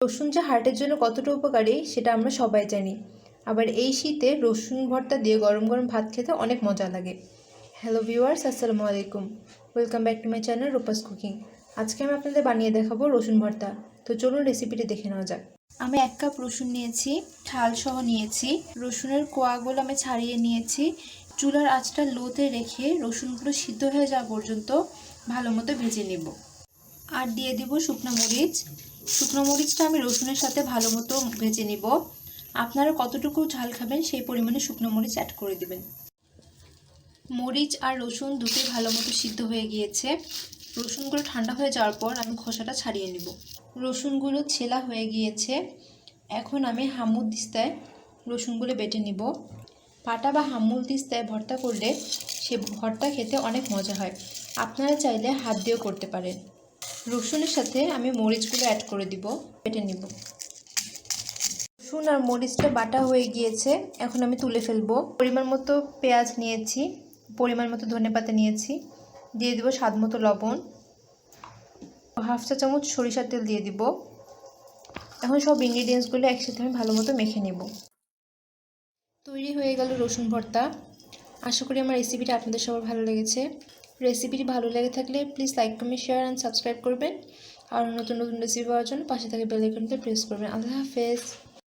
রসুন যে হার্টের জন্য কতটা উপকারী সেটা আমরা সবাই জানি। আবার এই শীতে রসুন ভর্তা দিয়ে গরম গরম ভাত খেতে অনেক মজা লাগে। হ্যালো ভিউয়ার্স, আসসালামু আলাইকুম। Welcome back to my channel Rupa's cooking. আজকে আমি আপনাদের বানিয়ে দেখাবো রসুন ভর্তা। তো চলুন রেসিপিটি দেখে নেওয়া যাক। আমি 1 কাপ রসুন নিয়েছি, ঠাল সহ নিয়েছি। রসুনের কোয়াগুলো আমি ছাড়িয়ে নিয়েছি। চুলার আঁচটা লোতে রেখে রসুনগুলো সিদ্ধ হয়ে যাওয়া পর্যন্ত ভালো মতো ভেজে নেব। আর দিয়ে দিব শুকনো মরিচ। শুকনো মরিচটা আমি রসুনের সাথে ভালো মতো ভেজে নিব। আপনারা কতটুকু ঝাল খাবেন সেই পরিমাণে শুকনো মরিচ অ্যাড করে দিবেন। মরিচ আর রসুন দুটোই ভালো মতো সিদ্ধ হয়ে গিয়েছে। রসুনগুলো ঠান্ডা হয়ে যাওয়ার পর আমি খোসাটা ছাড়িয়ে নিব। রসুনগুলো ছেলা হয়ে গিয়েছে। এখন আমি হামুল দিস্তায় রসুনগুলো বেটে নিব। পাটা বা হামুল দিস্তায় ভর্তা করলে সে ভর্তা খেতে অনেক মজা হয়। আপনারা চাইলে হাত দিয়েও করতে পারেন। রসুনের সাথে আমি মরিচগুলো অ্যাড করে দিব, বেটে নিব। রসুন আর মরিচটা বাটা হয়ে গিয়েছে, এখন আমি তুলে ফেলবো। পরিমাণ মতো পেঁয়াজ নিয়েছি, পরিমাণ মতো ধনেপাতা নিয়েছি, দিয়ে দিব স্বাদ মতো লবণ, 1/2 চা চামচ সরিষার তেল দিয়ে দিব। এখন সব ইনগ্রিডিয়েন্টসগুলো একসাথে আমি ভালো মতো মেখে নেব। তৈরি হয়ে গেল রসুন ভর্তা। আশা করি আমার রেসিপিটা আপনাদের সবার ভালো লেগেছে। রেসিপিটি ভালো লেগে থাকলে please like, comment, share and subscribe করবেন। আর নতুন নতুন রেসিপি পাওয়ার জন্য পাশে থাকা বেল আইকনটি প্রেস করবেন। আল্লাহ হাফেজ।